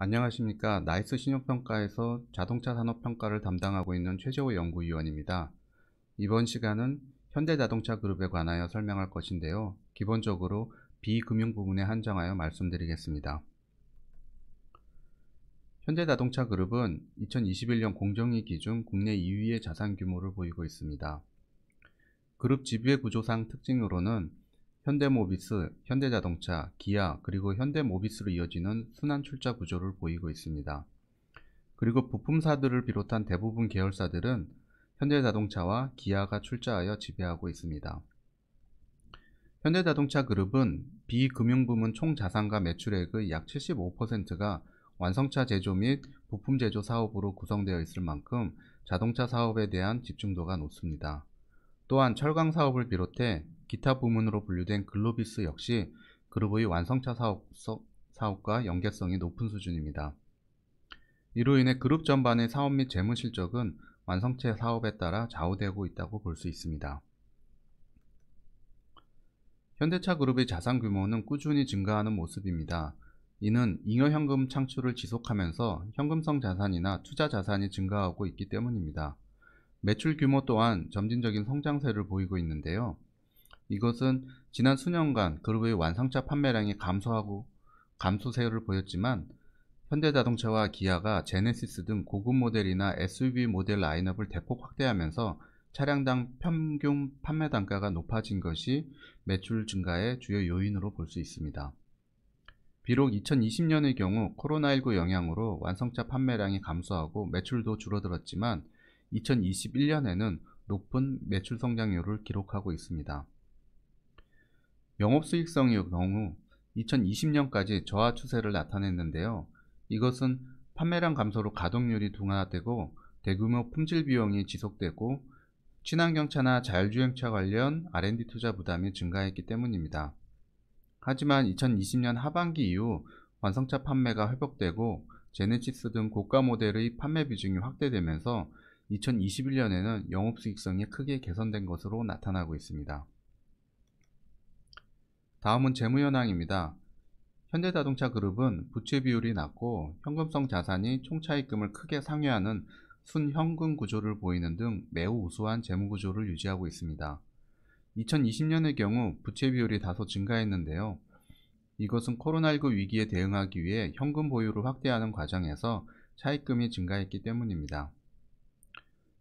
안녕하십니까. 나이스 신용평가에서 자동차 산업평가를 담당하고 있는 최재호 연구위원입니다. 이번 시간은 현대자동차 그룹에 관하여 설명할 것인데요. 기본적으로 비금융 부분에 한정하여 말씀드리겠습니다. 현대자동차 그룹은 2021년 공정위 기준 국내 2위의 자산 규모를 보이고 있습니다. 그룹 지배 구조상 특징으로는 현대모비스, 현대자동차, 기아, 그리고 현대모비스로 이어지는 순환 출자 구조를 보이고 있습니다. 그리고 부품사들을 비롯한 대부분 계열사들은 현대자동차와 기아가 출자하여 지배하고 있습니다. 현대자동차 그룹은 비금융부문 총자산과 매출액의 약 75%가 완성차 제조 및 부품 제조 사업으로 구성되어 있을 만큼 자동차 사업에 대한 집중도가 높습니다. 또한 철강 사업을 비롯해 기타 부문으로 분류된 글로비스 역시 그룹의 완성차 사업과 연계성이 높은 수준입니다. 이로 인해 그룹 전반의 사업 및 재무 실적은 완성차 사업에 따라 좌우되고 있다고 볼 수 있습니다. 현대차 그룹의 자산 규모는 꾸준히 증가하는 모습입니다. 이는 잉여현금 창출을 지속하면서 현금성 자산이나 투자 자산이 증가하고 있기 때문입니다. 매출 규모 또한 점진적인 성장세를 보이고 있는데요. 이것은 지난 수년간 그룹의 완성차 판매량이 감소세를 보였지만 현대자동차와 기아가 제네시스 등 고급 모델이나 SUV 모델 라인업을 대폭 확대하면서 차량당 평균 판매 단가가 높아진 것이 매출 증가의 주요 요인으로 볼 수 있습니다. 비록 2020년의 경우 코로나19 영향으로 완성차 판매량이 감소하고 매출도 줄어들었지만 2021년에는 높은 매출 성장률을 기록하고 있습니다. 영업수익성의 경우 2020년까지 저하 추세를 나타냈는데요. 이것은 판매량 감소로 가동률이 둔화되고 대규모 품질 비용이 지속되고 친환경차나 자율주행차 관련 R&D 투자 부담이 증가했기 때문입니다. 하지만 2020년 하반기 이후 완성차 판매가 회복되고 제네시스 등 고가 모델의 판매 비중이 확대되면서 2021년에는 영업수익성이 크게 개선된 것으로 나타나고 있습니다. 다음은 재무 현황입니다. 현대자동차 그룹은 부채 비율이 낮고 현금성 자산이 총차입금을 크게 상회하는 순현금 구조를 보이는 등 매우 우수한 재무 구조를 유지하고 있습니다. 2020년의 경우 부채 비율이 다소 증가했는데요. 이것은 코로나19 위기에 대응하기 위해 현금 보유를 확대하는 과정에서 차입금이 증가했기 때문입니다.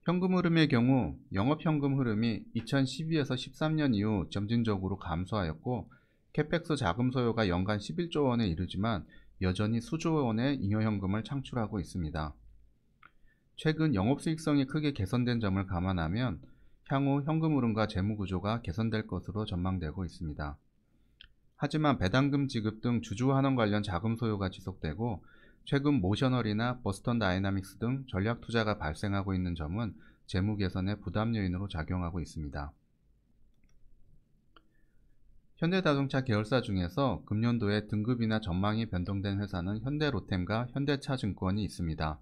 현금 흐름의 경우 영업현금 흐름이 2012에서 13년 이후 점진적으로 감소하였고 캐펙스 자금 소요가 연간 11조 원에 이르지만 여전히 수조 원의 잉여현금을 창출하고 있습니다. 최근 영업수익성이 크게 개선된 점을 감안하면 향후 현금 흐름과 재무 구조가 개선될 것으로 전망되고 있습니다. 하지만 배당금 지급 등 주주 환원 관련 자금 소요가 지속되고 최근 모셔널이나 버스턴 다이나믹스 등 전략 투자가 발생하고 있는 점은 재무 개선의 부담 요인으로 작용하고 있습니다. 현대자동차 계열사 중에서 금년도에 등급이나 전망이 변동된 회사는 현대로템과 현대차증권이 있습니다.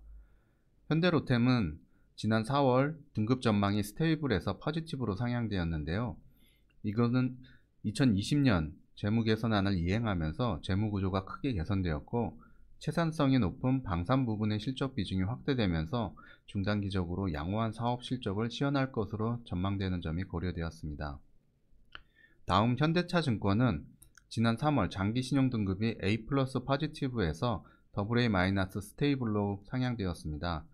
현대로템은 지난 4월 등급 전망이 스테이블에서 포지티브로 상향되었는데요. 이것은 2020년 재무 개선안을 이행하면서 재무 구조가 크게 개선되었고 채산성이 높은 방산 부분의 실적 비중이 확대되면서 중장기적으로 양호한 사업 실적을 시현할 것으로 전망되는 점이 고려되었습니다. 다음 현대차증권은 지난 3월 장기 신용 등급이 A+ 포지티브에서 AA- 스테이블로 상향되었습니다.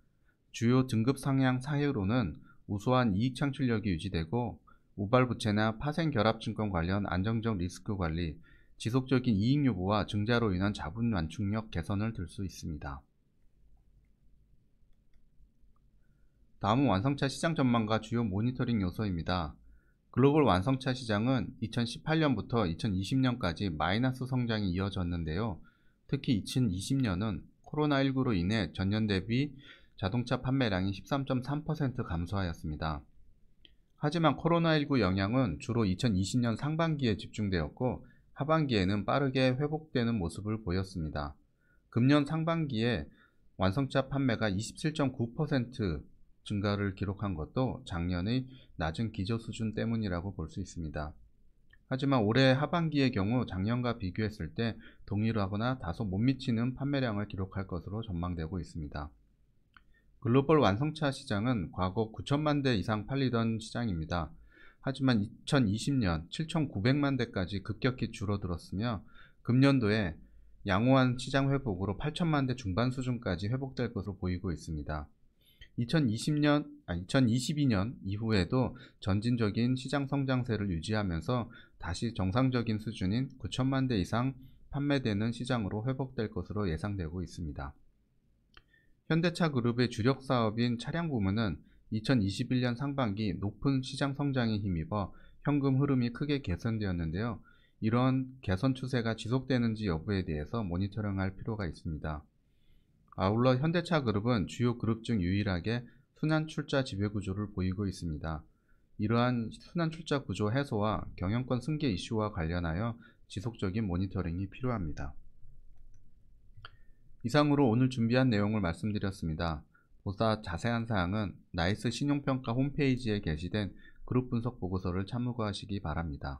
주요 등급 상향 사유로는 우수한 이익 창출력이 유지되고 우발 부채나 파생 결합 증권 관련 안정적 리스크 관리, 지속적인 이익 유보와 증자로 인한 자본 완충력 개선을 들 수 있습니다. 다음은 완성차 시장 전망과 주요 모니터링 요소입니다. 글로벌 완성차 시장은 2018년부터 2020년까지 마이너스 성장이 이어졌는데요. 특히 2020년은 코로나19로 인해 전년 대비 자동차 판매량이 13.3% 감소하였습니다. 하지만 코로나19 영향은 주로 2020년 상반기에 집중되었고 하반기에는 빠르게 회복되는 모습을 보였습니다. 금년 상반기에 완성차 판매가 27.9% 증가를 기록한 것도 작년의 낮은 기저 수준 때문이라고 볼 수 있습니다. 하지만 올해 하반기의 경우 작년과 비교했을 때 동일하거나 다소 못 미치는 판매량을 기록할 것으로 전망되고 있습니다. 글로벌 완성차 시장은 과거 9천만 대 이상 팔리던 시장입니다. 하지만 2020년 7,900만 대까지 급격히 줄어들었으며 금년도에 양호한 시장 회복으로 8천만 대 중반 수준까지 회복될 것으로 보이고 있습니다. 2022년 이후에도 점진적인 시장 성장세를 유지하면서 다시 정상적인 수준인 9천만 대 이상 판매되는 시장으로 회복될 것으로 예상되고 있습니다. 현대차 그룹의 주력 사업인 차량 부문은 2021년 상반기 높은 시장 성장에 힘입어 현금 흐름이 크게 개선되었는데요. 이런 개선 추세가 지속되는지 여부에 대해서 모니터링할 필요가 있습니다. 아울러 현대차 그룹은 주요 그룹 중 유일하게 순환 출자 지배 구조를 보이고 있습니다. 이러한 순환 출자 구조 해소와 경영권 승계 이슈와 관련하여 지속적인 모니터링이 필요합니다. 이상으로 오늘 준비한 내용을 말씀드렸습니다. 보다 자세한 사항은 나이스 신용평가 홈페이지에 게시된 그룹 분석 보고서를 참고하시기 바랍니다.